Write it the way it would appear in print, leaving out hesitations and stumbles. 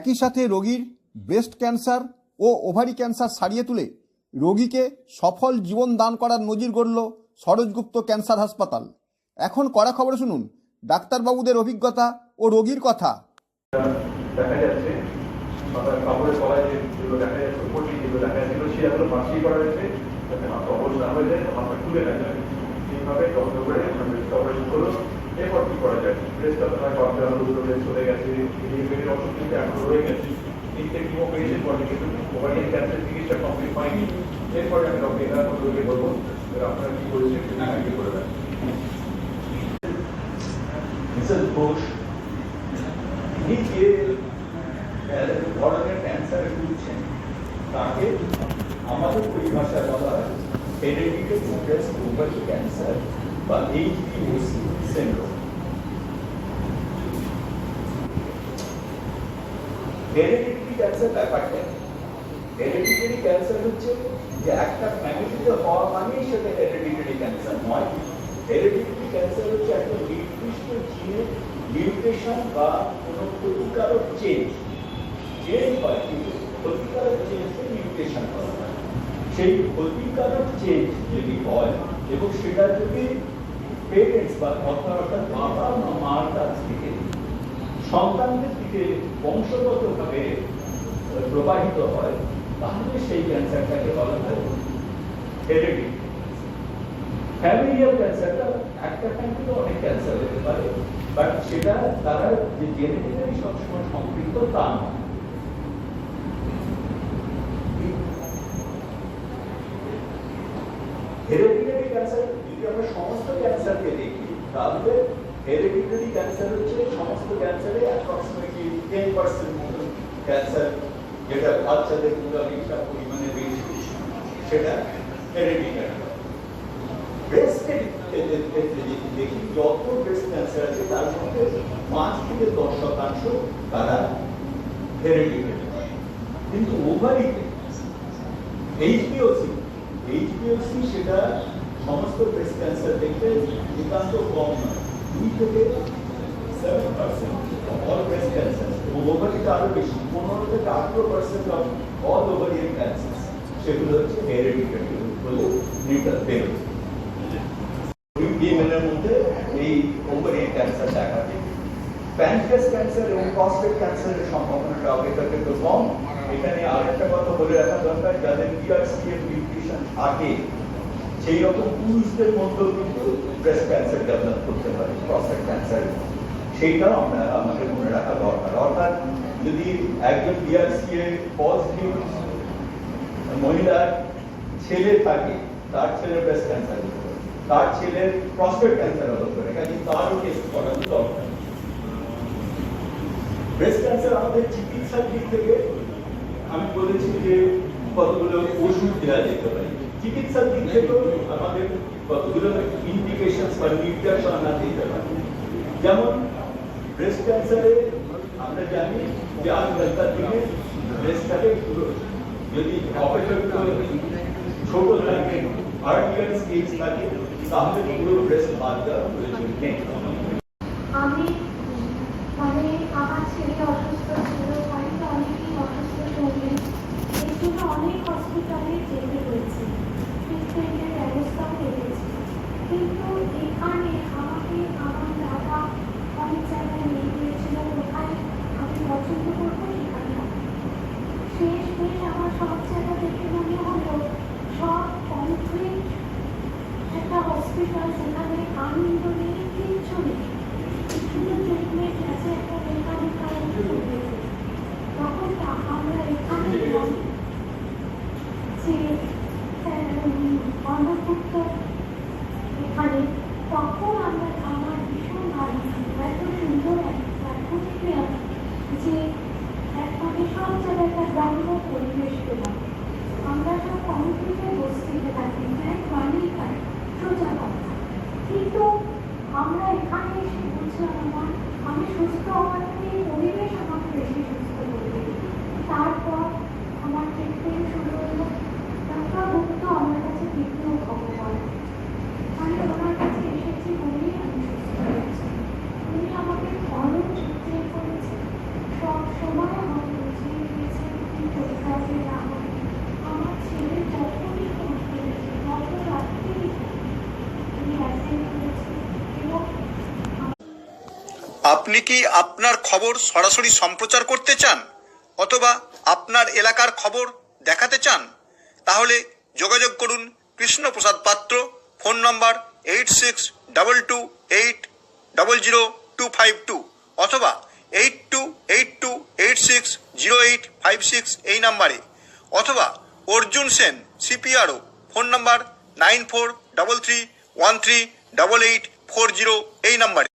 একই সাথে রোগীর ব্রেস্ট ক্যান্সার ও ওভারি ক্যান্সার সারিয়ে তুলে রোগীকে সফল জীবন দান করার নজির গড়ল সরোজগুপ্ত ক্যান্সার হাসপাতাল। এখন কড়া খবর শুনুন ডাক্তারবাবুদের অভিজ্ঞতা ও রোগীর কথা। দেখা যাচ্ছে কাপড়ের তলায় যেগুলো দেখা যাচ্ছে উপরটি যেগুলো দেখা যাচ্ছিল সেগুলো বাঁচিয়ে করা হয়েছে যাতে হাতটা অবশ না হয়ে যায়, হাতটা খুলে না যায়। এইভাবে যত্ন করে অপারেশন করলো। এরপর কি করা যায়? ব্রেস্টটা তোমার কমতে হলো, চলে গেছে, পেটের অসুখ কিন্তু এখন রয়ে গেছে। এইটা কি অপারেশন করে কিন্তু ওভারিয়ান ক্যান্সার চিকিৎসা কমপ্লিট হয়নি। এরপরে আমি ডক্টর বলবো আপনারা কি করেছেন কি করে দেন। মিসেস ঘোষ তিনি যে ধরনের ক্যান্সারে ভুগছেন তাকে আমাদের পরিভাষায় বলা হয় হেরিডিটারি ব্রেস্ট ওভারি ক্যান্সার বা HBOC সিনড্রোম। হেরিডিটারি ক্যান্সার ব্যাপারটা, হেরিডিটারি ক্যান্সার হচ্ছে যে একটা ফ্যামিলিতে হওয়া মানেই সেটা হেরিডিটারি ক্যান্সার নয়। হেরিডিটারি ক্যান্সার হচ্ছে একটা নির্দিষ্ট জিনের মিউটেশন বা কোনো ক্ষতিকারক চেঞ্জ হয়, কিন্তু ক্ষতিকারক চেঞ্জে মিউটেশন করা হয়। সেই ক্ষতিকারক চেঞ্জ যদি হয় এবং সেটা যদি পেরেন্টস বা অর্থাৎ বাবা বা মার কাছ থেকে সন্তানদের দিকে বংশগতভাবে প্রবাহিত হয়, তাহলে সেই ক্যান্সারটাকে বলা হয় হেরিডিটারি। ফ্যামিলিয়াল ক্যান্সারটা একটা ফ্যামিলিতে অনেক ক্যান্সার হতে পারে, বাট সেটা তারা যে জেনেটিক্যালি সবসময় সম্পৃক্ত তা নয়। হেরিডিটারি ক্যান্সার যদি আমরা সমস্ত ক্যান্সারকে দেখি তাহলে হেরিডিটারি ক্যান্সার হচ্ছে সমস্ত ক্যান্সারে অ্যাপ্রক্সিমেটলি 10% মতো ক্যান্সার, যেটা বাচ্চাদের অনেকটা পরিমাণে বেশি, সেটা হেরিডিটারি। ব্রেস্টের ক্ষেত্রে যদি দেখি যত ব্রেস্ট ক্যান্সার আছে তার মধ্যে 5 থেকে 10% তারা হেরিডিটারি। কিন্তু ওভারিতে HBOC সেটা সমস্ত ব্রেস্ট ক্যান্সার দেখতে নিতান্ত কম নয়, 2 থেকে 7% অল ব্রেস্ট ক্যান্সার। ওভারিতে আরো বেশি, 15 থেকে 18% অফ অল ওভারিয়ান ক্যান্সার সেগুলো হচ্ছে হেরিডিটারি বলে নির্ধারিত বেরোয়। বিএমএনের মধ্যে এই ওভারিয়ান ক্যান্সার দেখা যায়। প্যানক্রিয়াস ক্যান্সার এবং প্রস্টেট ক্যান্সারের সম্ভাবনাটা অপেক্ষাকৃত কম। এখানে আরেকটা কথা বলে রাখা দরকার, যাদের BRCA মিউটেশন থাকে সেই রকম পুরুষদের মধ্যেও কিন্তু ব্রেস্ট ক্যান্সার ডেভেলপ করতে পারে, প্রস্টেট ক্যান্সার, সেইটাও আমাদের মনে রাখা দরকার। অর্থাৎ যদি একজন BRCA পজিটিভ মহিলার ছেলে থাকে, তার ছেলের ব্রেস্ট ক্যান্সার হতে পারে, তার ছেলের প্রস্টেট ক্যান্সার হতে পারে, কাজে তারও টেস্ট করা দরকার। ব্রেস্ট ক্যান্সার আমাদের চিকিৎসার দিক থেকে আমি বলেছি যে কতগুলো ওষুধ দেওয়া যেতে পারে, চিকিৎসার দিক থেকেও আমাদের কতগুলো ইন্ডিকেশন বা নির্দেশনা দিতে পারে। যেমন ব্রেস্ট ক্যান্সারে আমরা জানি যে আজকালকার দিনে ব্রেস্টটাকে যদি অপেক্ষাকৃত ছোট থাকে, আর্লিয়ার স্টেজ থাকে, তাহলে পুরো ব্রেস্ট বাদ দেওয়ার প্রয়োজন নেই। আমার ছেলে অসুস্থ ছিল, বাড়িতে অনেকেই অসুস্থ ছিলেন, এই জন্য অনেক হসপিটালে যেতে হয়েছে, ট্রিটমেন্টের ব্যবস্থাও করেছি। কিন্তু এখানে আমাকে আমার দাদা অনেক জায়গায় নিয়ে গিয়েছিল, কোথায় আমি পছন্দ করবো সেখানে। শেষ আমার সব জায়গা দেখে মনে হলো সব কমপ্লিট একটা হসপিটাল, সেখানে আনন্দ নেই, কিচ্ছু নেই, শুধু ট্রিটমেন্ট আছে, একটা মেকানিক্যাল তখন আমরা এখানে যে অন্নপুত্র এখানে, তখন আমার ভীষণ ভালো, এত সুন্দর একটা যে মানে সব জায়গায় একটা গ্রাম্য পরিবেশ পেলাম। আমরা সব কমিটিতে বসতে থাকি, বাড়ি খাই, সোজা কথা, কিন্তু আমরা এখানে এসে বুঝলাম আমি সুস্থ হওয়ার থেকে পরিবেশ আমাকে বেশি সুস্থ করবে। তারপর আমার ট্রিটমেন্ট শুরু হলো, ডাক্তার ভুক্ত আমার কাছে দ্বিতীয় খবর হয়, আমি ওনার কাছে এসেছি বলেই আমি সুস্থ হয়েছি। উনি আমাকে খরচ চেক করেছে, সব সময় আমাকে আপনি কি আপনার খবর সরাসরি সম্প্রচার করতে চান অথবা আপনার এলাকার খবর দেখাতে চান? তাহলে যোগাযোগ করুন কৃষ্ণপ্রসাদ পাত্র, ফোন নম্বর 8622800252 অথবা 8282860856 এই নাম্বারে, অথবা অর্জুন সেন সিপিআরও, ফোন নম্বর 9433138840 এই নাম্বারে।